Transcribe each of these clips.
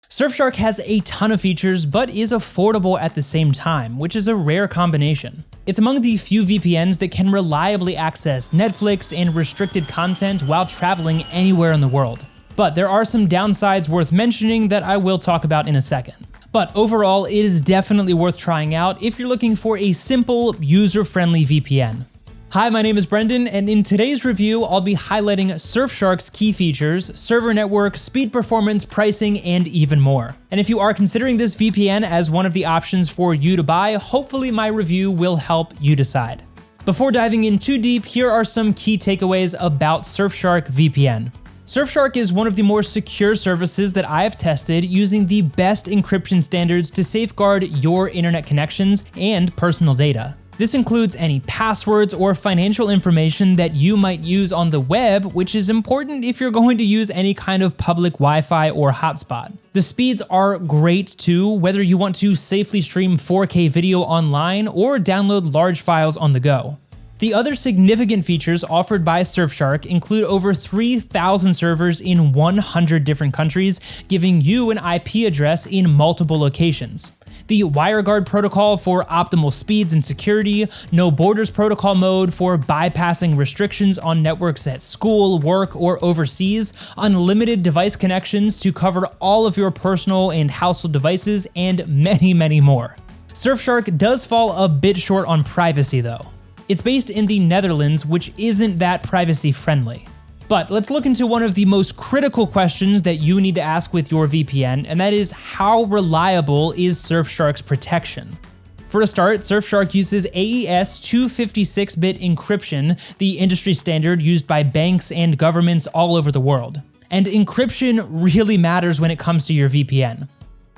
Surfshark has a ton of features, but is affordable at the same time, which is a rare combination. It's among the few VPNs that can reliably access Netflix and restricted content while traveling anywhere in the world. But there are some downsides worth mentioning that I will talk about in a second. But overall, it is definitely worth trying out if you're looking for a simple, user-friendly VPN. Hi, my name is Brendan, and in today's review, I'll be highlighting Surfshark's key features, server network, speed performance, pricing, and even more. And if you are considering this VPN as one of the options for you to buy, hopefully my review will help you decide. Before diving in too deep, here are some key takeaways about Surfshark VPN. Surfshark is one of the more secure services that I have tested, using the best encryption standards to safeguard your internet connections and personal data. This includes any passwords or financial information that you might use on the web, which is important if you're going to use any kind of public Wi-Fi or hotspot. The speeds are great too, whether you want to safely stream 4K video online or download large files on the go. The other significant features offered by Surfshark include over 3,000 servers in 100 different countries, giving you an IP address in multiple locations. The WireGuard protocol for optimal speeds and security, NoBorders protocol mode for bypassing restrictions on networks at school, work, or overseas, unlimited device connections to cover all of your personal and household devices, and many, many more. Surfshark does fall a bit short on privacy though. It's based in the Netherlands, which isn't that privacy friendly. But let's look into one of the most critical questions that you need to ask with your VPN, and that is, how reliable is Surfshark's protection? For a start, Surfshark uses AES 256-bit encryption, the industry standard used by banks and governments all over the world. And encryption really matters when it comes to your VPN.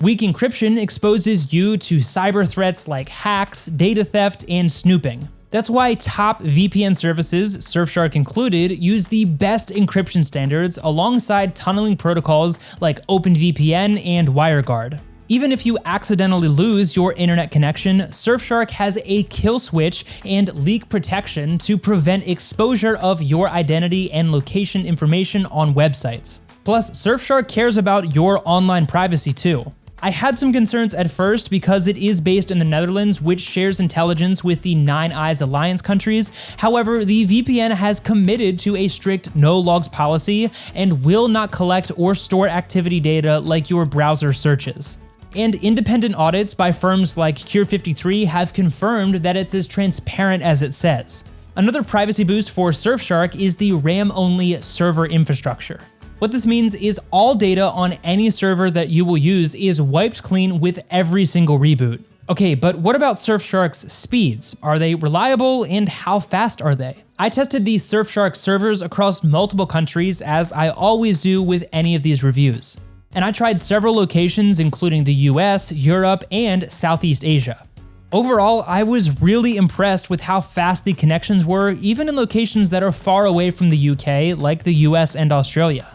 Weak encryption exposes you to cyber threats like hacks, data theft, and snooping. That's why top VPN services, Surfshark included, use the best encryption standards alongside tunneling protocols like OpenVPN and WireGuard. Even if you accidentally lose your internet connection, Surfshark has a kill switch and leak protection to prevent exposure of your identity and location information on websites. Plus, Surfshark cares about your online privacy too. I had some concerns at first because it is based in the Netherlands, which shares intelligence with the Nine Eyes Alliance countries. However, the VPN has committed to a strict no logs policy and will not collect or store activity data like your browser searches. And independent audits by firms like Cure53 have confirmed that it's as transparent as it says. Another privacy boost for Surfshark is the RAM-only server infrastructure. What this means is all data on any server that you will use is wiped clean with every single reboot. Okay, but what about Surfshark's speeds? Are they reliable, and how fast are they? I tested the Surfshark servers across multiple countries, as I always do with any of these reviews. And I tried several locations including the US, Europe, and Southeast Asia. Overall, I was really impressed with how fast the connections were, even in locations that are far away from the UK, like the US and Australia.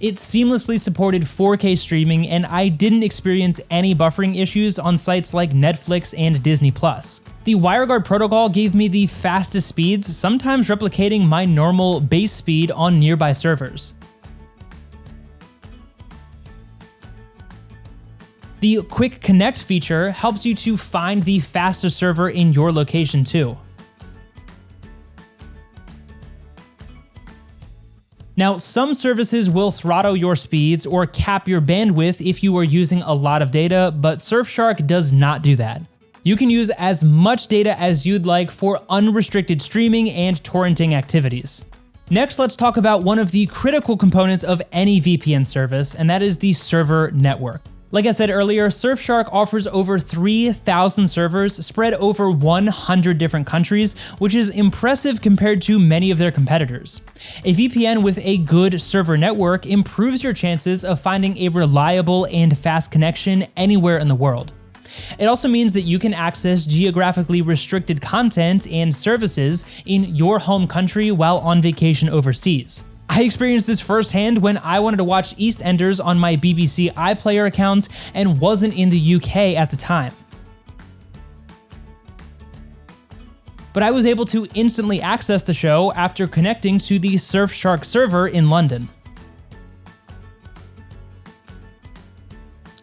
It seamlessly supported 4K streaming, and I didn't experience any buffering issues on sites like Netflix and Disney+. The WireGuard protocol gave me the fastest speeds, sometimes replicating my normal base speed on nearby servers. The Quick Connect feature helps you to find the fastest server in your location too. Now, some services will throttle your speeds or cap your bandwidth if you are using a lot of data, but Surfshark does not do that. You can use as much data as you'd like for unrestricted streaming and torrenting activities. Next, let's talk about one of the critical components of any VPN service, and that is the server network. Like I said earlier, Surfshark offers over 3,000 servers spread over 100 different countries, which is impressive compared to many of their competitors. A VPN with a good server network improves your chances of finding a reliable and fast connection anywhere in the world. It also means that you can access geographically restricted content and services in your home country while on vacation overseas. I experienced this firsthand when I wanted to watch EastEnders on my BBC iPlayer account and wasn't in the UK at the time. But I was able to instantly access the show after connecting to the Surfshark server in London.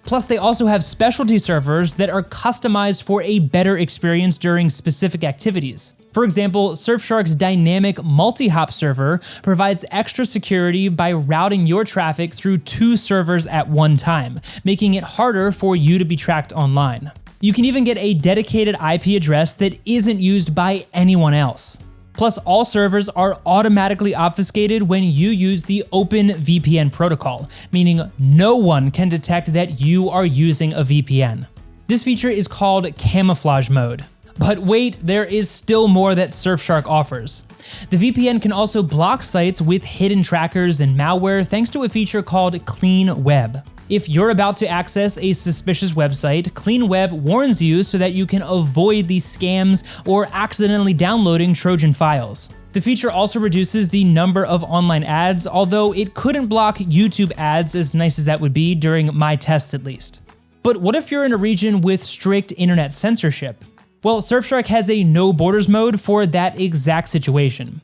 Plus, they also have specialty servers that are customized for a better experience during specific activities. For example, Surfshark's dynamic multi-hop server provides extra security by routing your traffic through 2 servers at one time, making it harder for you to be tracked online. You can even get a dedicated IP address that isn't used by anyone else. Plus, all servers are automatically obfuscated when you use the Open VPN protocol, meaning no one can detect that you are using a VPN. This feature is called Camouflage Mode. But wait, there is still more that Surfshark offers. The VPN can also block sites with hidden trackers and malware thanks to a feature called CleanWeb. If you're about to access a suspicious website, CleanWeb warns you so that you can avoid these scams or accidentally downloading Trojan files. The feature also reduces the number of online ads, although it couldn't block YouTube ads, as nice as that would be, during my tests at least. But what if you're in a region with strict internet censorship? Well, Surfshark has a NoBorders mode for that exact situation.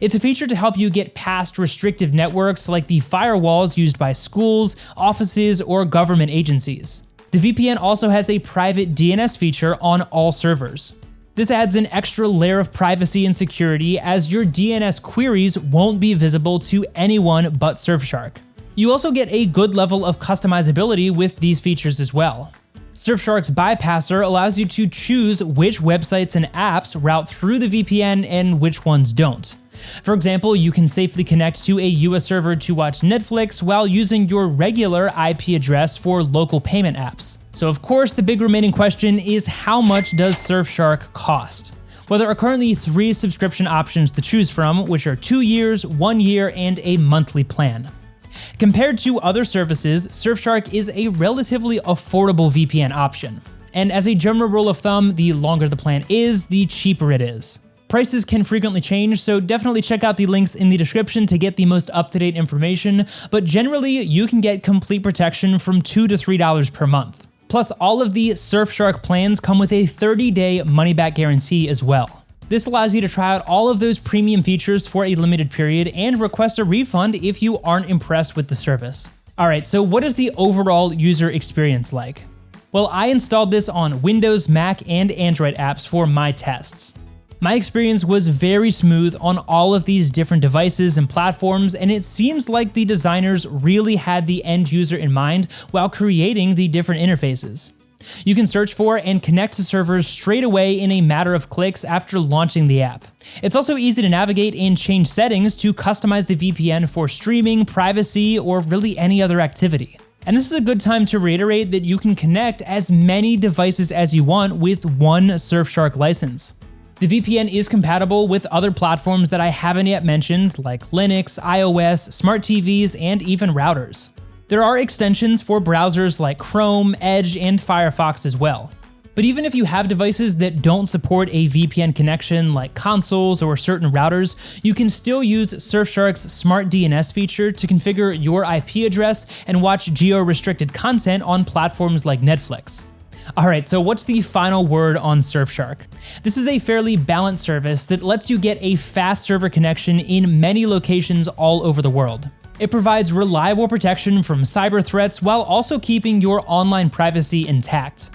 It's a feature to help you get past restrictive networks like the firewalls used by schools, offices, or government agencies. The VPN also has a private DNS feature on all servers. This adds an extra layer of privacy and security, as your DNS queries won't be visible to anyone but Surfshark. You also get a good level of customizability with these features as well. Surfshark's bypasser allows you to choose which websites and apps route through the VPN and which ones don't. For example, you can safely connect to a US server to watch Netflix while using your regular IP address for local payment apps. So of course, the big remaining question is, how much does Surfshark cost? Well, there are currently 3 subscription options to choose from, which are 2 years, 1 year, and a monthly plan. Compared to other services, Surfshark is a relatively affordable VPN option. And as a general rule of thumb, the longer the plan is, the cheaper it is. Prices can frequently change, so definitely check out the links in the description to get the most up-to-date information, but generally, you can get complete protection from $2 to $3 per month. Plus, all of the Surfshark plans come with a 30-day money-back guarantee as well. This allows you to try out all of those premium features for a limited period and request a refund if you aren't impressed with the service. Alright, so what is the overall user experience like? Well, I installed this on Windows, Mac, and Android apps for my tests. My experience was very smooth on all of these different devices and platforms, and it seems like the designers really had the end user in mind while creating the different interfaces. You can search for and connect to servers straight away in a matter of clicks after launching the app. It's also easy to navigate and change settings to customize the VPN for streaming, privacy, or really any other activity. And this is a good time to reiterate that you can connect as many devices as you want with one Surfshark license. The VPN is compatible with other platforms that I haven't yet mentioned, like Linux, iOS, smart TVs, and even routers. There are extensions for browsers like Chrome, Edge, and Firefox as well. But even if you have devices that don't support a VPN connection like consoles or certain routers, you can still use Surfshark's Smart DNS feature to configure your IP address and watch geo-restricted content on platforms like Netflix. Alright, so what's the final word on Surfshark? This is a fairly balanced service that lets you get a fast server connection in many locations all over the world. It provides reliable protection from cyber threats while also keeping your online privacy intact.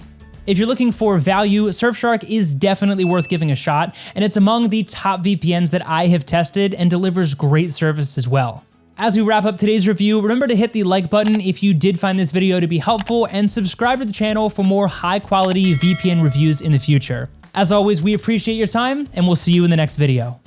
If you're looking for value, Surfshark is definitely worth giving a shot, and it's among the top VPNs that I have tested and delivers great service as well. As we wrap up today's review, remember to hit the like button if you did find this video to be helpful, and subscribe to the channel for more high-quality VPN reviews in the future. As always, we appreciate your time, and we'll see you in the next video.